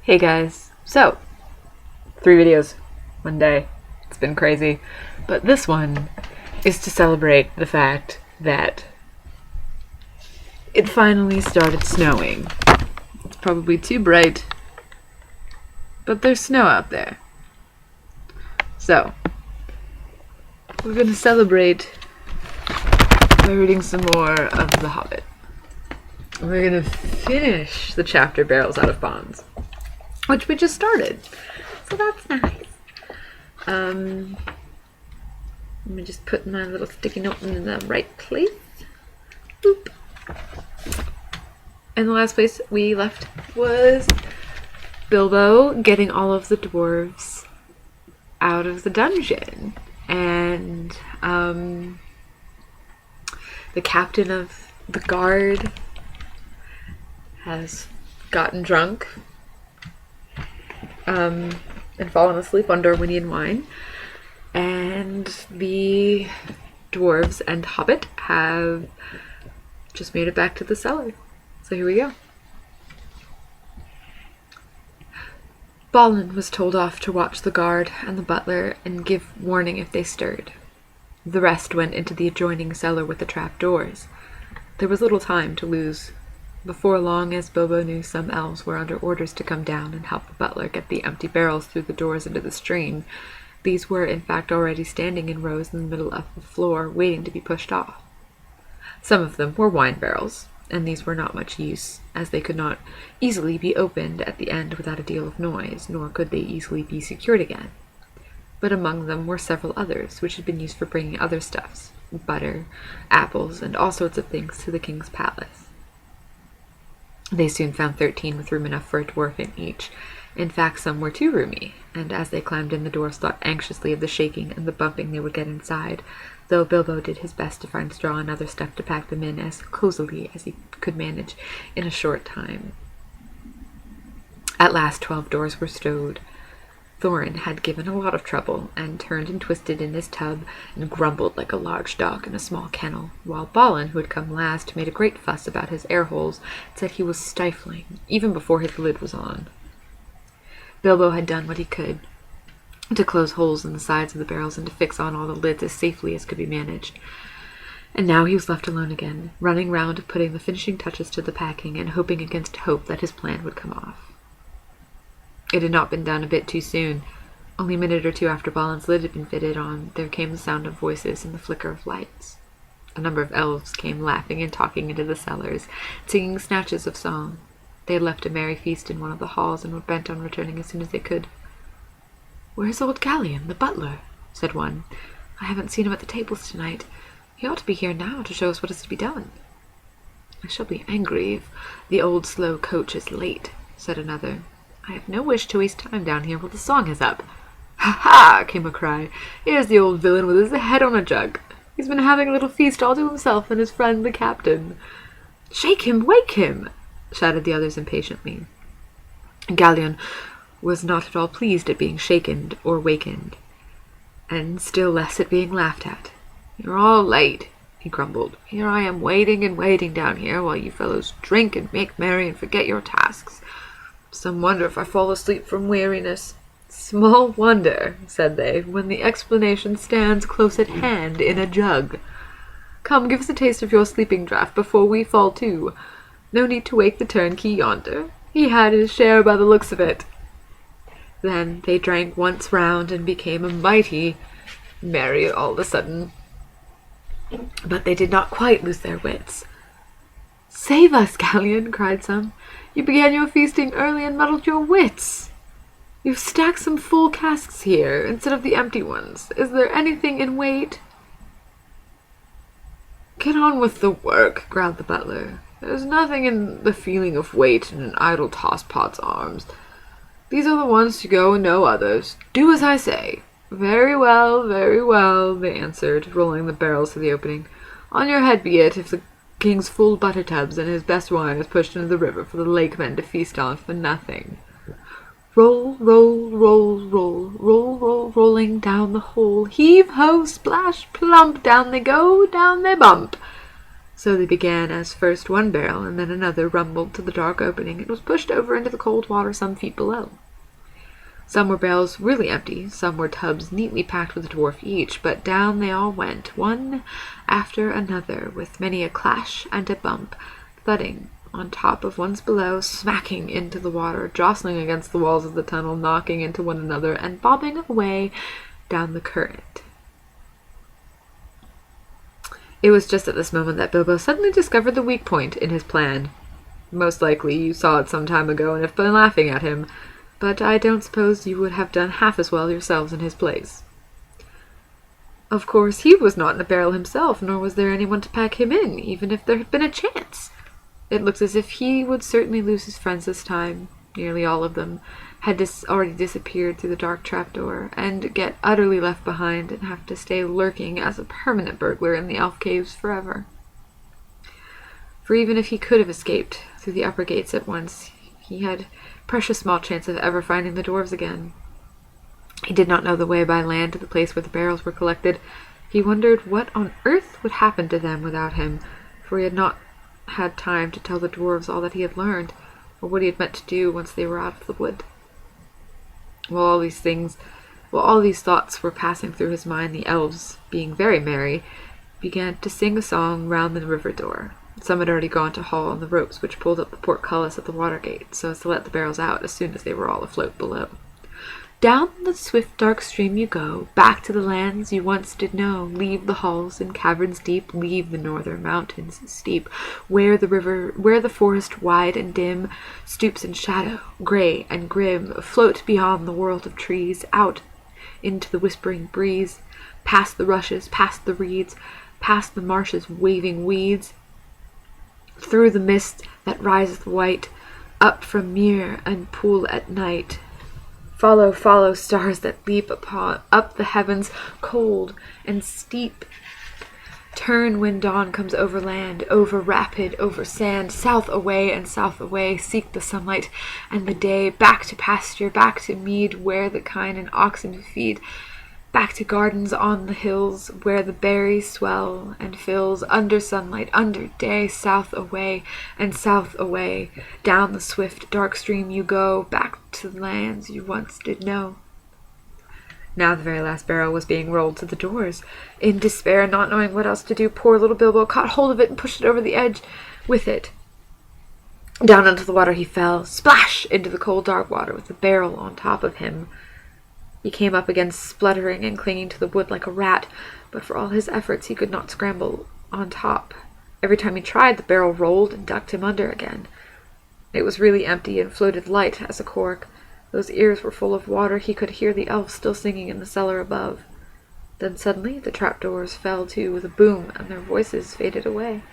Hey guys, so 3 videos, one day. It's been crazy, but this one is to celebrate the fact that it finally started snowing. It's probably too bright, but there's snow out there. So, we're gonna celebrate by reading some more of The Hobbit. We're gonna finish the chapter Barrels Out of Bonds, which we just started. So that's nice. Let me just put my little sticky note in the right place. Boop. And the last place we left was Bilbo getting all of the dwarves out of the dungeon. And the captain of the guard has gotten drunk and fallen asleep on Darwinian wine, and the dwarves and Hobbit have just made it back to the cellar. So here we go. Balin was told off to watch the guard and the butler and give warning if they stirred. The rest went into the adjoining cellar with the trap-doors. There was little time to lose. Before long, as Bilbo knew, some elves were under orders to come down and help the butler get the empty barrels through the doors into the stream. These were, in fact, already standing in rows in the middle of the floor, waiting to be pushed off. Some of them were wine barrels, and these were not much use, as they could not easily be opened at the end without a deal of noise, nor could they easily be secured again. But among them were several others, which had been used for bringing other stuffs, butter, apples, and all sorts of things to the king's palace. They soon found 13 with room enough for a dwarf in each. In fact, some were too roomy, and as they climbed in, the dwarfs thought anxiously of the shaking and the bumping they would get inside, though Bilbo did his best to find straw and other stuff to pack them in as cosily as he could manage in a short time. At last 12 doors were stowed. Thorin had given a lot of trouble, and turned and twisted in his tub, and grumbled like a large dog in a small kennel, while Balin, who had come last, made a great fuss about his air-holes, and said he was stifling, even before his lid was on. Bilbo had done what he could to close holes in the sides of the barrels and to fix on all the lids as safely as could be managed. And now he was left alone again, running round putting the finishing touches to the packing, and hoping against hope that his plan would come off. It had not been done a bit too soon. Only a minute or two after Balin's lid had been fitted on, there came the sound of voices and the flicker of lights. A number of elves came laughing and talking into the cellars, singing snatches of song. They had left a merry feast in one of the halls and were bent on returning as soon as they could. "Where's old Gallion, the butler?" said one. "I haven't seen him at the tables tonight. He ought to be here now to show us what is to be done." "I shall be angry if the old slow coach is late," said another. "I have no wish to waste time down here while the song is up." "Ha ha!" came a cry. "Here's the old villain with his head on a jug. He's been having a little feast all to himself and his friend the captain." "Shake him! Wake him!" shouted the others impatiently. Gallion was not at all pleased at being shaken or wakened, and still less at being laughed at. "You're all late," he grumbled. "Here I am waiting and waiting down here while you fellows drink and make merry and forget your tasks. Some wonder if I fall asleep from weariness." "Small wonder," said they, "when the explanation stands close at hand in a jug. Come, give us a taste of your sleeping draught before we fall to. No need to wake the turnkey yonder. He had his share by the looks of it." Then they drank once round and became a mighty merry all of a sudden. But they did not quite lose their wits. "Save us, Gallion!" cried some. "You began your feasting early and muddled your wits. You've stacked some full casks here instead of the empty ones. Is there anything in weight?" "Get on with the work," growled the butler. "There's nothing in the feeling of weight in an idle tosspot's arms. These are the ones to go and no others. Do as I say." Very well, they answered, rolling the barrels to the opening. "On your head be it, if the king's full butter tubs and his best wine is pushed into the river for the lake men to feast on for nothing." Roll, roll, roll, roll, roll, roll, rolling down the hole. Heave, ho, splash, plump, down they go, down they bump. So they began as first one barrel and then another rumbled to the dark opening and was pushed over into the cold water some feet below. Some were barrels really empty, some were tubs neatly packed with a dwarf each, but down they all went, one after another, with many a clash and a bump, thudding on top of ones below, smacking into the water, jostling against the walls of the tunnel, knocking into one another, and bobbing away down the current. It was just at this moment that Bilbo suddenly discovered the weak point in his plan. Most likely you saw it some time ago and have been laughing at him, but I don't suppose you would have done half as well yourselves in his place. Of course, he was not in a barrel himself, nor was there anyone to pack him in, even if there had been a chance. It looked as if he would certainly lose his friends this time. Nearly all of them had already disappeared through the dark trapdoor, and get utterly left behind and have to stay lurking as a permanent burglar in the elf caves forever. For even if he could have escaped through the upper gates at once, he had precious small chance of ever finding the dwarves again. He did not know the way by land to the place where the barrels were collected. He wondered what on earth would happen to them without him, for he had not had time to tell the dwarves all that he had learned, or what he had meant to do once they were out of the wood. While all these thoughts were passing through his mind, the elves, being very merry, began to sing a song round the river door. Some had already gone to haul on the ropes which pulled up the portcullis at the water gate, so as to let the barrels out as soon as they were all afloat below. Down the swift dark stream you go, back to the lands you once did know. Leave the halls and caverns deep, leave the northern mountains steep, where the forest wide and dim stoops in shadow, grey and grim. Float beyond the world of trees, out into the whispering breeze, past the rushes, past the reeds, past the marshes' waving weeds, through the mist that riseth white, up from mere and pool at night. Follow, follow, stars that leap up the heavens cold and steep. Turn when dawn comes over land, over rapid, over sand, south away and south away. Seek the sunlight and the day, back to pasture, back to mead, where the kine and oxen feed. Back to gardens on the hills, where the berries swell and fills, under sunlight, under day, south away and south away. Down the swift, dark stream you go, back to the lands you once did know. Now the very last barrel was being rolled to the doors. In despair, not knowing what else to do, poor little Bilbo caught hold of it and pushed it over the edge with it. Down into the water he fell, splash into the cold dark water with the barrel on top of him. He came up again spluttering and clinging to the wood like a rat, but for all his efforts he could not scramble on top. Every time he tried, the barrel rolled and ducked him under again. It was really empty and floated light as a cork. Those ears were full of water. He could hear the elves still singing in the cellar above. Then suddenly the trapdoors fell to with a boom, and their voices faded away.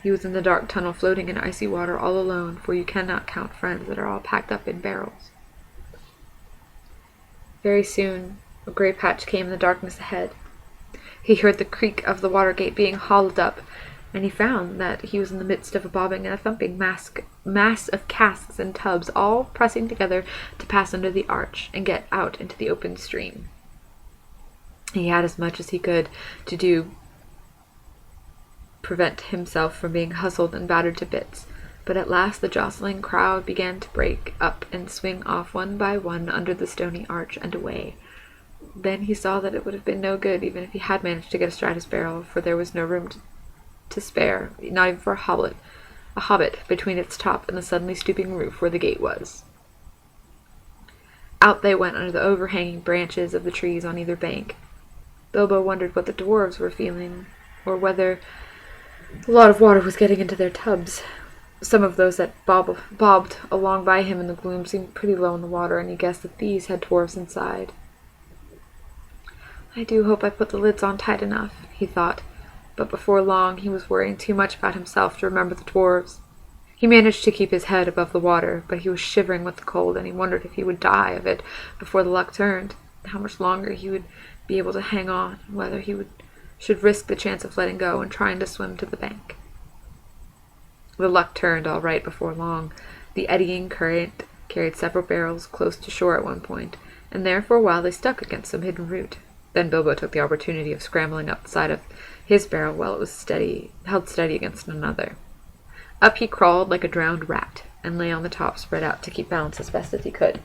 He was in the dark tunnel floating in icy water all alone, for you cannot count friends that are all packed up in barrels. Very soon, a grey patch came in the darkness ahead. He heard the creak of the water gate being hauled up, and he found that he was in the midst of a bobbing and a thumping mass of casks and tubs, all pressing together to pass under the arch and get out into the open stream. He had as much as he could to do prevent himself from being hustled and battered to bits. But at last the jostling crowd began to break up and swing off one by one under the stony arch and away. Then he saw that it would have been no good even if he had managed to get astride his barrel, for there was no room to spare, not even for a hobbit between its top and the suddenly stooping roof where the gate was. Out they went under the overhanging branches of the trees on either bank. Bilbo wondered what the dwarves were feeling, or whether a lot of water was getting into their tubs. Some of those that bobbed along by him in the gloom seemed pretty low in the water, and he guessed that these had dwarves inside. I do hope I put the lids on tight enough, he thought, but before long he was worrying too much about himself to remember the dwarves. He managed to keep his head above the water, but he was shivering with the cold, and he wondered if he would die of it before the luck turned, how much longer he would be able to hang on, and whether he should risk the chance of letting go and trying to swim to the bank. The luck turned all right before long. The eddying current carried several barrels close to shore at one point, and there for a while they stuck against some hidden root. Then Bilbo took the opportunity of scrambling up the side of his barrel while it was held steady against another. Up he crawled like a drowned rat, and lay on the top spread out to keep balance as best as he could.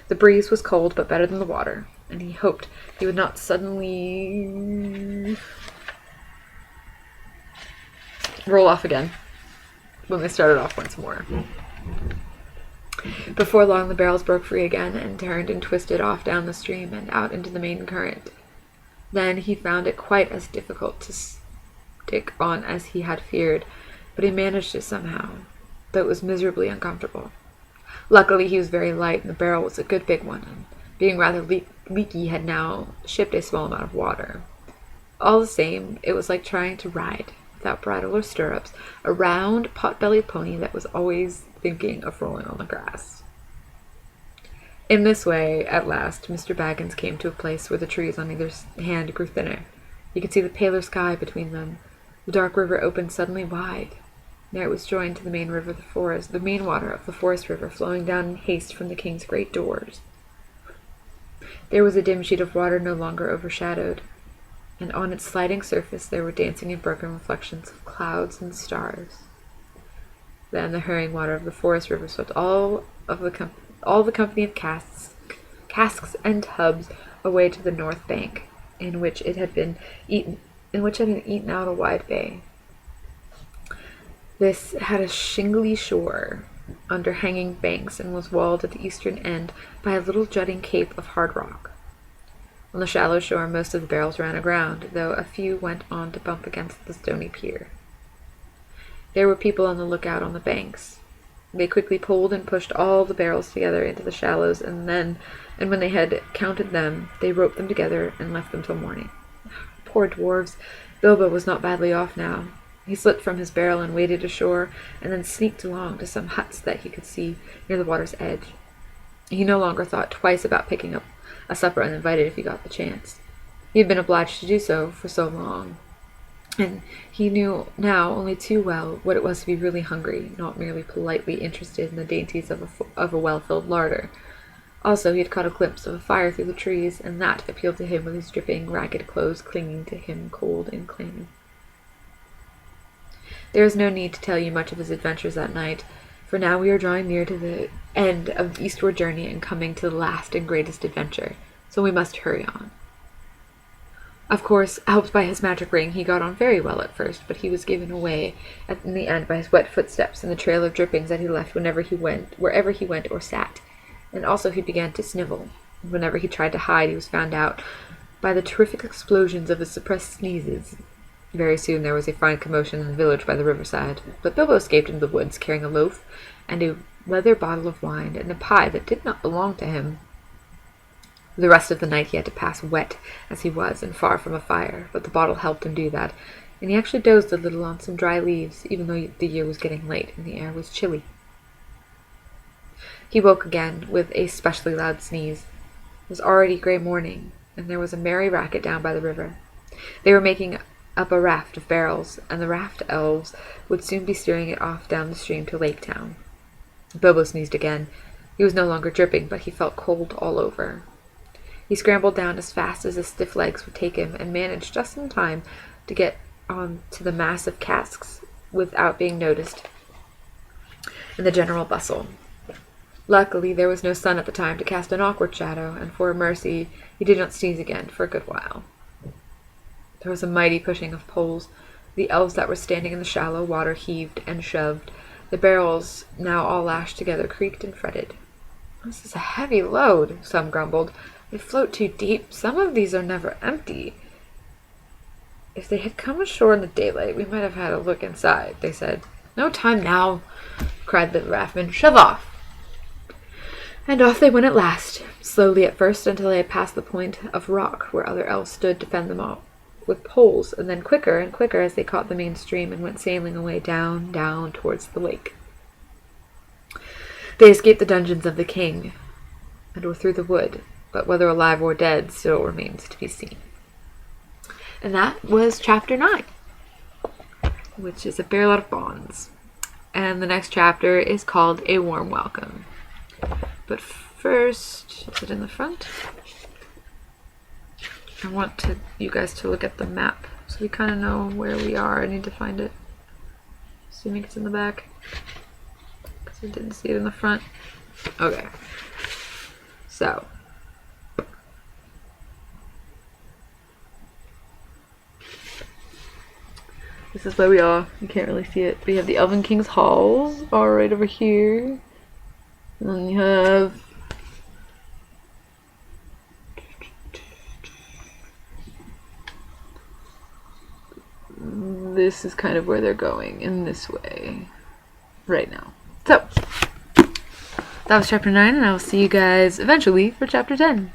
The breeze was cold, but better than the water, and he hoped he would not suddenly roll off again when they started off once more. Before long, the barrels broke free again and turned and twisted off down the stream and out into the main current. Then he found it quite as difficult to stick on as he had feared, but he managed it somehow, though it was miserably uncomfortable. Luckily, he was very light, and the barrel was a good big one, and being rather leaky, had now shipped a small amount of water. All the same, it was like trying to ride, without bridle or stirrups, a round, pot-bellied pony that was always thinking of rolling on the grass. In this way, at last, Mr. Baggins came to a place where the trees on either hand grew thinner. He could see the paler sky between them. The dark river opened suddenly wide. There it was joined to the main river of the forest, the main water of the forest river, flowing down in haste from the king's great doors. There was a dim sheet of water no longer overshadowed, and on its sliding surface there were dancing and broken reflections of clouds and stars. Then the hurrying water of the forest river swept all the company of casks and tubs away to the north bank, in which it had been eaten out a wide bay. This had a shingly shore under hanging banks and was walled at the eastern end by a little jutting cape of hard rock. On the shallow shore most of the barrels ran aground, though a few went on to bump against the stony pier. There were people on the lookout on the banks. They quickly pulled and pushed all the barrels together into the shallows, and when they had counted them, they roped them together and left them till morning. Poor dwarves! Bilbo was not badly off now. He slipped from his barrel and waded ashore, and then sneaked along to some huts that he could see near the water's edge. He no longer thought twice about picking up a supper uninvited if he got the chance. He had been obliged to do so for so long, and he knew now only too well what it was to be really hungry, not merely politely interested in the dainties of a well-filled larder. Also, he had caught a glimpse of a fire through the trees, and that appealed to him with his dripping, ragged clothes clinging to him cold and clammy. There is no need to tell you much of his adventures that night, for now we are drawing near to the end of the eastward journey and coming to the last and greatest adventure, so we must hurry on. Of course, helped by his magic ring, he got on very well at first, but he was given away in the end by his wet footsteps and the trail of drippings that he left wherever he went or sat, and also he began to snivel. Whenever he tried to hide, he was found out by the terrific explosions of his suppressed sneezes. Very soon there was a fine commotion in the village by the riverside, but Bilbo escaped into the woods carrying a loaf and a leather bottle of wine and a pie that did not belong to him. The rest of the night he had to pass wet as he was and far from a fire, but the bottle helped him do that, and he actually dozed a little on some dry leaves, even though the year was getting late and the air was chilly. He woke again with a specially loud sneeze. It was already grey morning, and there was a merry racket down by the river. They were making up a raft of barrels, and the raft elves would soon be steering it off down the stream to Lake Town. Bilbo sneezed again. He was no longer dripping, but he felt cold all over. He scrambled down as fast as his stiff legs would take him, and managed just in time to get on to the mass of casks without being noticed in the general bustle. Luckily, there was no sun at the time to cast an awkward shadow, and for a mercy, he did not sneeze again for a good while. There was a mighty pushing of poles. The elves that were standing in the shallow water heaved and shoved. The barrels, now all lashed together, creaked and fretted. "This is a heavy load," some grumbled. "They float too deep. Some of these are never empty." "If they had come ashore in the daylight, we might have had a look inside," they said. "No time now," cried the raftmen. "Shove off." And off they went at last, slowly at first until they had passed the point of rock where other elves stood to fend them off with poles, and then quicker and quicker as they caught the main stream and went sailing away down, down towards the lake. They escaped the dungeons of the king and were through the wood, but whether alive or dead still remains to be seen. And that was chapter 9, which is a fair lot of bonds. And the next chapter is called A Warm Welcome. But first, is it in the front? I want you guys to look at the map so we kind of know where we are. I need to find it. Assuming it's in the back. Because I didn't see it in the front. Okay. So. This is where we are. You can't really see it. We have the Elven King's Halls are right over here. And then you have this is kind of where they're going, in this way right now. So that was chapter 9, and I will see you guys eventually for chapter 10.